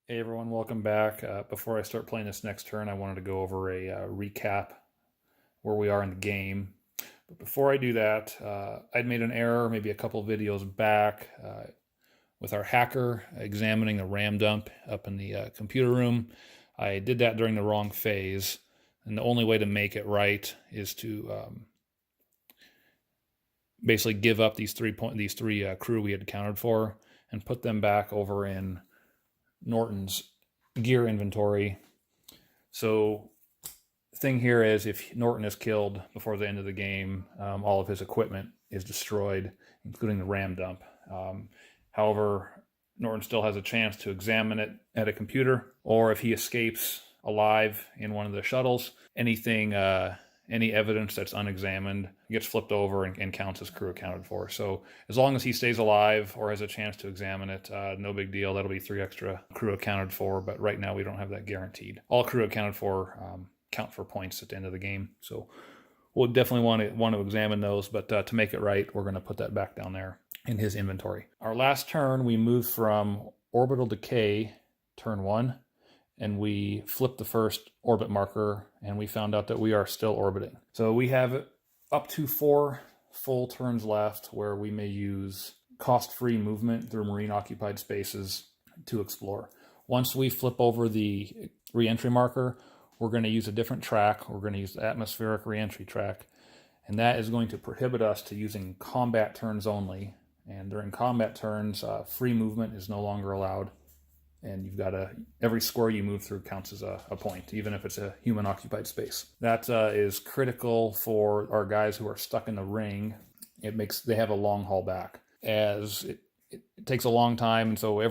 Hey everyone, welcome back. Before I start playing this next turn, I wanted to go over a recap where we are in the game. But before I do that, I'd made an error maybe a couple videos back with our hacker examining the RAM dump up in the computer room. I did that during the wrong phase, and the only way to make it right is to basically give up these three crew we had accounted for and put them back over in Norton's gear inventory. So the thing here is if Norton is killed before the end of the game, all of his equipment is destroyed, including the RAM dump. However, Norton still has a chance to examine it at a computer, or if he escapes alive in one of the shuttles, any evidence that's unexamined gets flipped over and counts as crew accounted for. So as long as he stays alive or has a chance to examine it, no big deal. That'll be 3 extra crew accounted for, but right now we don't have that guaranteed. All crew accounted for count for points at the end of the game. So we'll definitely want to examine those, but to make it right, we're going to put that back down there in his inventory. Our last turn, we moved from Orbital Decay, turn 1, and we flipped the first orbit marker, and we found out that we are still orbiting. So we have up to 4 full turns left where we may use cost-free movement through marine-occupied spaces to explore. Once we flip over the reentry marker, we're going to use a different track. We're going to use the atmospheric reentry track, and that is going to prohibit us to using combat turns only. And during combat turns, free movement is no longer allowed. And you've got every square you move through counts as a point, even if it's a human-occupied space. That is critical for our guys who are stuck in the ring. They have a long haul back, as it takes a long time, and so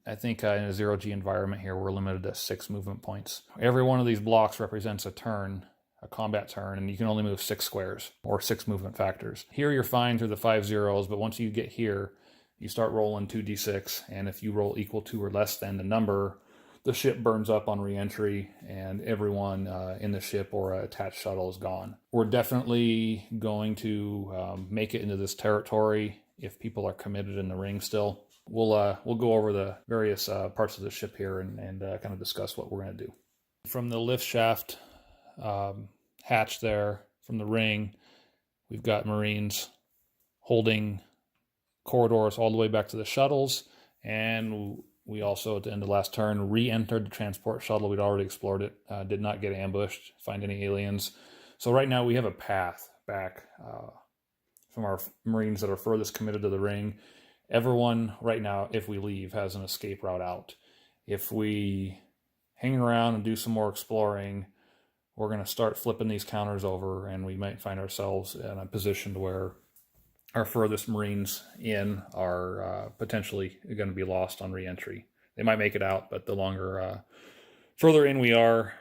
I think in a zero-G environment here, we're limited to 6 movement points. Every one of these blocks represents a turn, a combat turn, and you can only move 6 squares, or 6 movement factors. Here you're fine through the 5 zeros, but once you get here, you start rolling 2d6, and if you roll equal to or less than the number, the ship burns up on reentry, and everyone in the ship or attached shuttle is gone. We're definitely going to make it into this territory if people are committed in the ring still. We'll go over the various parts of the ship here and kind of discuss what we're going to do. From the lift shaft hatch there, from the ring, we've got Marines holding corridors all the way back to the shuttles, and we also, at the end of last turn, re-entered the transport shuttle. We'd already explored it, did not get ambushed, find any aliens. So right now we have a path back from our Marines that are furthest committed to the ring. Everyone right now, if we leave, has an escape route out. If we hang around and do some more exploring, we're going to start flipping these counters over, and we might find ourselves in a position where our furthest Marines in are potentially going to be lost on reentry. They might make it out, but the longer, further in we are,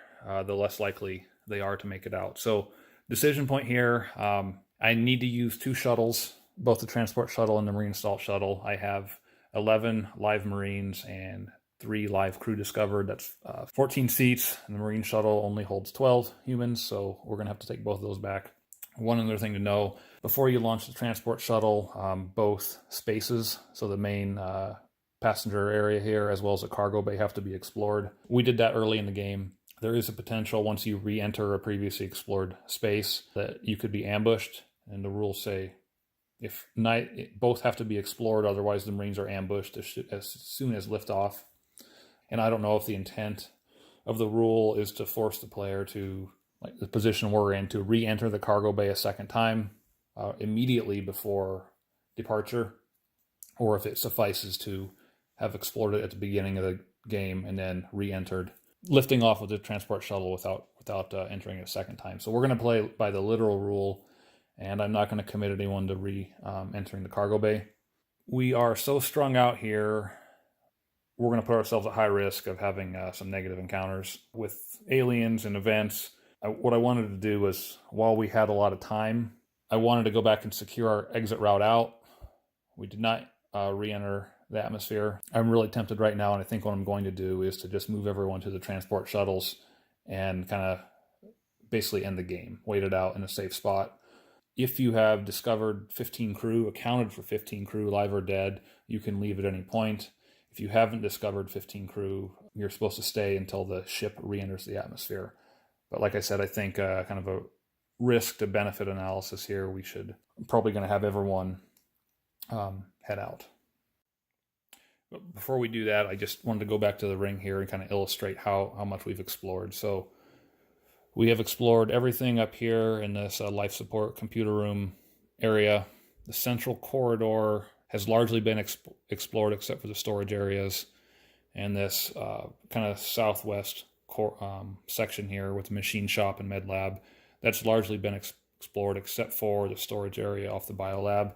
the less likely they are to make it out. So decision point here, I need to use 2 shuttles, both the transport shuttle and the Marine assault shuttle. I have 11 live Marines and 3 live crew discovered. That's 14 seats, and the Marine shuttle only holds 12 humans, so we're going to have to take both of those back. One other thing to know, before you launch the transport shuttle, both spaces, so the main passenger area here as well as the cargo bay, have to be explored. We did that early in the game. There is a potential, once you re-enter a previously explored space, that you could be ambushed, and the rules say both have to be explored, otherwise the Marines are ambushed as soon as liftoff. And I don't know if the intent of the rule is to force the player to, like the position we're in, to re-enter the cargo bay a second time immediately before departure, or if it suffices to have explored it at the beginning of the game and then re-entered, lifting off with the transport shuttle without entering it a second time. So we're going to play by the literal rule, and I'm not going to commit anyone to re-entering the cargo bay. We are so strung out here, we're going to put ourselves at high risk of having some negative encounters with aliens and events. What I wanted to do was, while we had a lot of time, I wanted to go back and secure our exit route out. We did not re-enter the atmosphere. I'm really tempted right now, and I think what I'm going to do is to just move everyone to the transport shuttles and kind of basically end the game, wait it out in a safe spot. If you have discovered 15 crew, accounted for 15 crew, live or dead, you can leave at any point. if you haven't discovered 15 crew, you're supposed to stay until the ship re-enters the atmosphere. But like I said, I think kind of a risk to benefit analysis here. I'm probably going to have everyone head out. But before we do that, I just wanted to go back to the ring here and kind of illustrate how much we've explored. So we have explored everything up here in this life support computer room area. The central corridor has largely been explored except for the storage areas, and this kind of southwest section here with the machine shop and med lab, that's largely been explored except for the storage area off the biolab.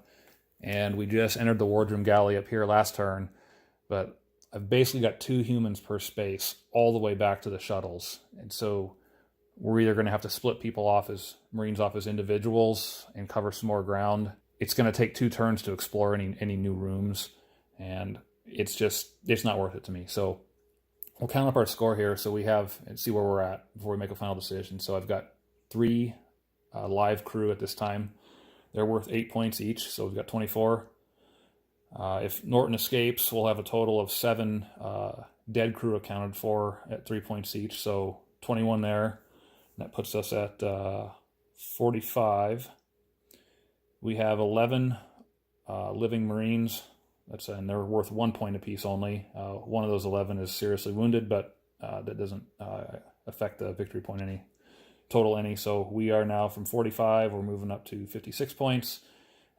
And we just entered the wardroom galley up here last turn, but I've basically got 2 humans per space all the way back to the shuttles. And so we're either going to have to split people off as Marines off as individuals and cover some more ground. It's going to take 2 turns to explore any new rooms, and it's not worth it to me. So we'll count up our score here so we have and see where we're at before we make a final decision. So I've got 3 live crew at this time. They're worth 8 points each, so we've got 24. If Norton escapes, we'll have a total of 7 dead crew accounted for at 3 points each, so 21 there. And that puts us at 45. We have 11 living Marines. And they're worth 1 point apiece only. One of those 11 is seriously wounded, but that doesn't affect the victory point any. So we are now from 45, we're moving up to 56 points.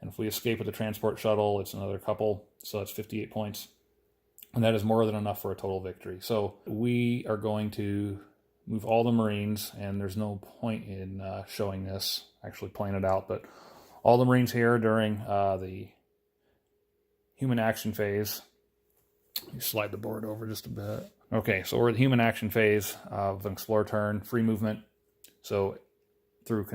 And if we escape with the transport shuttle, it's another couple, so that's 58 points. And that is more than enough for a total victory. So we are going to move all the Marines, and there's no point in showing this, actually playing it out, but all the Marines here during the human action phase. You slide the board over just a bit. Okay, so we're at the human action phase of an explore turn, free movement. So through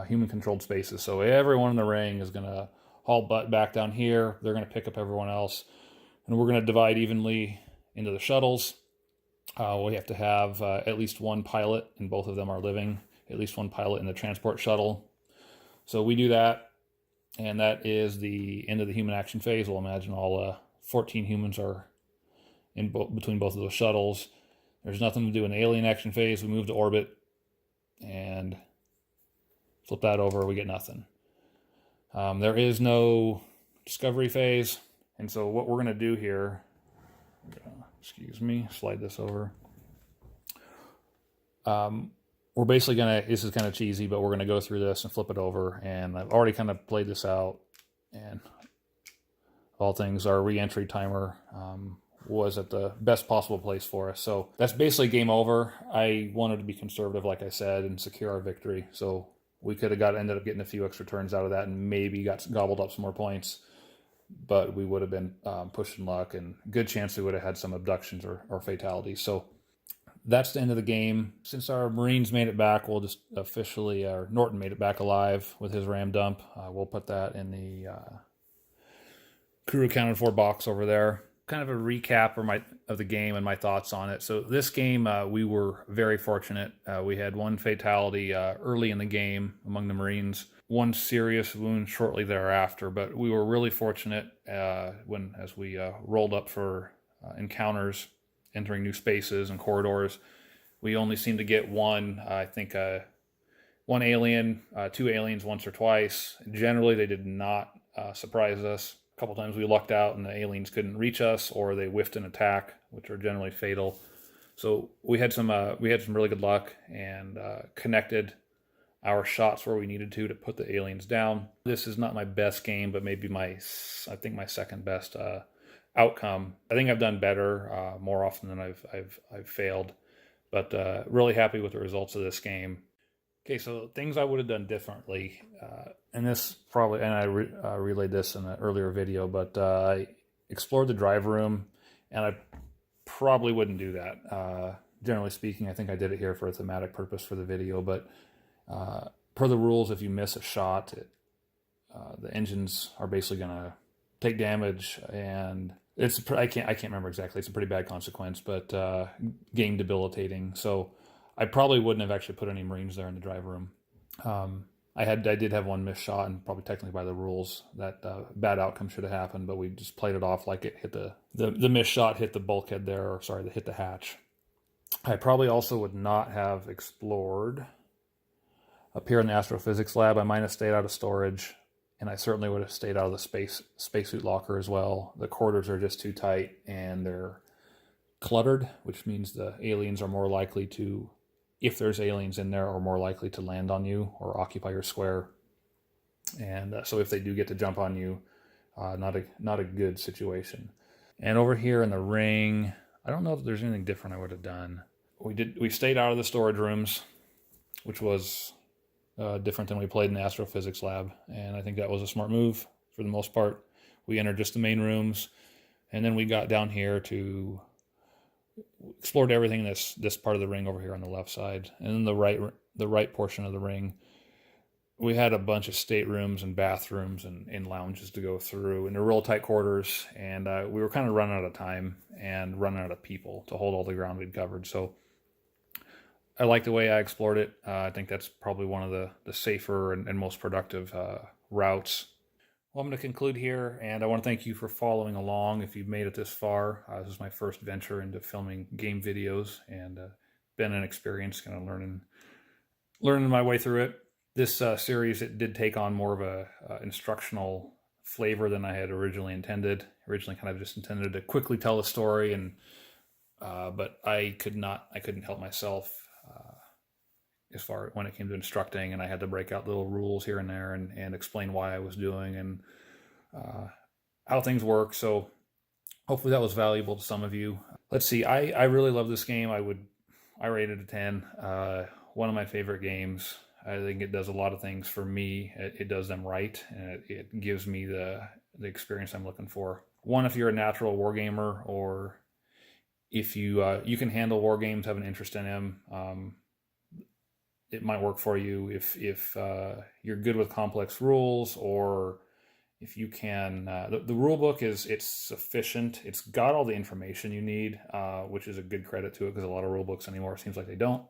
human-controlled spaces. So everyone in the ring is going to haul butt back down here. They're going to pick up everyone else. And we're going to divide evenly into the shuttles. We have to have at least 1 pilot, and both of them are living. At least 1 pilot in the transport shuttle. So we do that, and that is the end of the human action phase. We'll imagine all 14 humans are in between both of those shuttles. There's nothing to do in the alien action phase. We move to orbit, and flip that over, we get nothing. There is no discovery phase, and so what we're going to do here, slide this over. We're basically going to, this is kind of cheesy, but we're going to go through this and flip it over, and I've already kind of played this out, and of all things, our reentry timer was at the best possible place for us. So that's basically game over. I wanted to be conservative, like I said, and secure our victory. So we could have ended up getting a few extra turns out of that and maybe got gobbled up some more points, but we would have been pushing luck, and good chance we would have had some abductions or fatalities. So that's the end of the game. Since our Marines made it back, we'll just officially, Norton made it back alive with his ram dump. We'll put that in the crew accounted for box over there. Kind of a recap of the game and my thoughts on it. So this game, we were very fortunate. We had 1 fatality early in the game among the Marines, 1 serious wound shortly thereafter, but we were really fortunate as we rolled up for encounters, entering new spaces and corridors. We only seemed to get 1 alien, 2 aliens once or twice. Generally, they did not surprise us. A couple times we lucked out and the aliens couldn't reach us, or they whiffed an attack, which are generally fatal. So we had some really good luck and connected our shots where we needed to put the aliens down. This is not my best game, but maybe my second best outcome. I think I've done better more often than I've failed, but really happy with the results of this game. Okay, so things I would have done differently, and I relayed this in an earlier video, but I explored the drive room, and I probably wouldn't do that. Generally speaking, I think I did it here for a thematic purpose for the video, but per the rules, if you miss a shot, the engines are basically going to take damage, and I can't remember exactly. It's a pretty bad consequence, but game debilitating. So I probably wouldn't have actually put any Marines there in the drive room. I did have one missed shot, and probably technically by the rules that bad outcome should have happened, but we just played it off like it hit the missed shot hit the bulkhead there, or sorry, hit the hatch. I probably also would not have explored up here in the astrophysics lab. I might have stayed out of storage, and I certainly would have stayed out of the spacesuit locker as well. The quarters are just too tight, and they're cluttered, which means the aliens are more likely to, if there's aliens in there, are more likely to land on you or occupy your square. And so if they do get to jump on you, not a good situation. And over here in the ring, I don't know if there's anything different I would have done. We stayed out of the storage rooms, which was different than we played in the astrophysics lab, and I think that was a smart move for the most part. We entered just the main rooms, and then we got down here to explored everything this part of the ring over here on the left side, and then the right portion of the ring. We had a bunch of staterooms and bathrooms and lounges to go through, and they're real tight quarters, and we were kind of running out of time and running out of people to hold all the ground we'd covered. So I like the way I explored it. I think that's probably one of the safer and most productive routes. Well, I'm going to conclude here, and I want to thank you for following along. If you've made it this far, this is my first venture into filming game videos, and been an experience, kind of learning my way through it. This series, it did take on more of a instructional flavor than I had originally intended. Originally, kind of just intended to quickly tell a story, and but I couldn't help myself as far when it came to instructing, and I had to break out little rules here and there and explain why I was doing and how things work. So hopefully that was valuable to some of you. Let's see, I really love this game. I rated it a 10. One of my favorite games. I think it does a lot of things for me. It does them right, and it gives me the experience I'm looking for. One, if you're a natural wargamer, or if you can handle war games, have an interest in them, it might work for you. If you're good with complex rules, or if you can, the rule book it's sufficient. It's got all the information you need, which is a good credit to it, because a lot of rule books anymore it seems like they don't.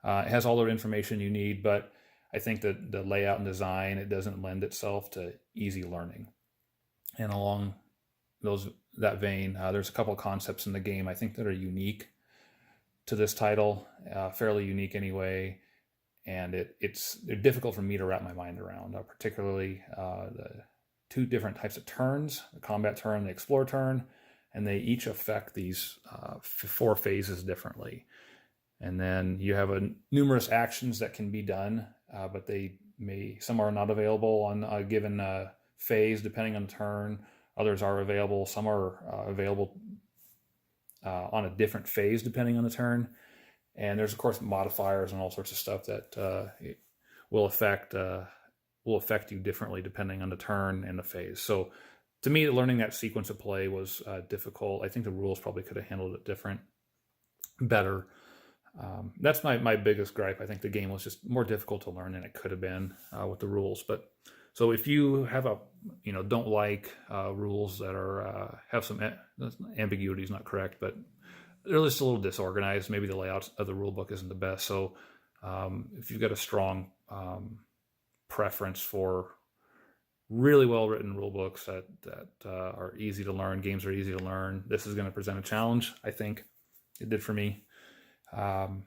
It has all the information you need, but I think that the layout and design, it doesn't lend itself to easy learning. And along that vein, there's a couple of concepts in the game I think that are unique to this title, fairly unique anyway, and they're difficult for me to wrap my mind around, particularly the two different types of turns, the combat turn, the explore turn, and they each affect these 4 phases differently. And then you have numerous actions that can be done, but some are not available on a given phase depending on the turn. Others are available. Some are available on a different phase depending on the turn. And there's of course modifiers and all sorts of stuff that will affect you differently depending on the turn and the phase. So to me, learning that sequence of play was difficult. I think the rules probably could have handled it better. That's my biggest gripe. I think the game was just more difficult to learn than it could have been with the rules. But so if you have don't like rules that are have some ambiguity is not correct, but they're just a little disorganized. Maybe the layout of the rule book isn't the best. So if you've got a strong preference for really well written rule books that are easy to learn, games are easy to learn, this is going to present a challenge. I think it did for me. And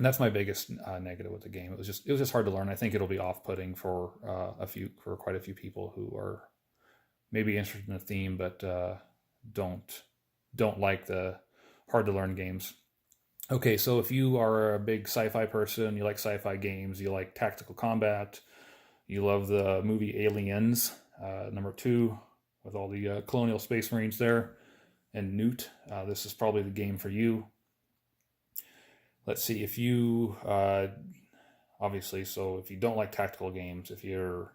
that's my biggest negative with the game. It was just hard to learn. I think it'll be off-putting for quite a few people who are maybe interested in the theme, but don't like the hard to learn games. Okay, so if you are a big sci-fi person, you like sci-fi games, you like tactical combat, you love the movie Aliens, number 2, with all the colonial space marines there, and Newt, this is probably the game for you. Let's see, if you, obviously, so if you don't like tactical games, if you're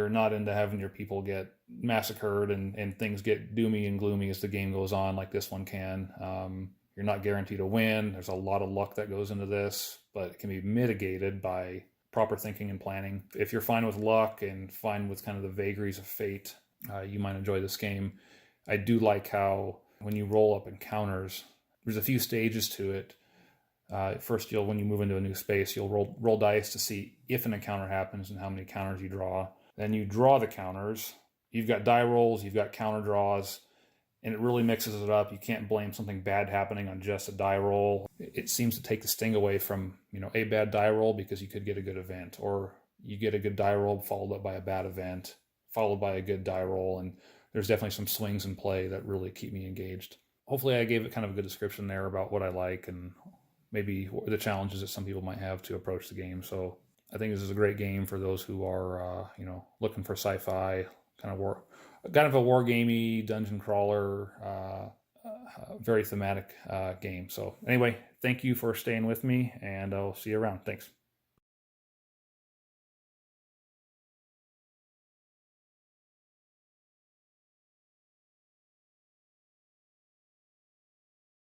not into having your people get massacred and things get doomy and gloomy as the game goes on, like this one can, you're not guaranteed to win. There's a lot of luck that goes into this, but it can be mitigated by proper thinking and planning. If you're fine with luck and fine with kind of the vagaries of fate, you might enjoy this game. I do like how when you roll up encounters, there's a few stages to it. First, when you move into a new space, you'll roll dice to see if an encounter happens and how many counters you draw. Then you draw the counters. You've got die rolls, you've got counter draws, and it really mixes it up. You can't blame something bad happening on just a die roll. It seems to take the sting away from, a bad die roll, because you could get a good event, or you get a good die roll followed up by a bad event, followed by a good die roll, and there's definitely some swings in play that really keep me engaged. Hopefully I gave it kind of a good description there about what I like and maybe the challenges that some people might have to approach the game. So I think this is a great game for those who are, looking for sci-fi, kind of a war gamey dungeon crawler, very thematic game. So anyway, thank you for staying with me, and I'll see you around. Thanks.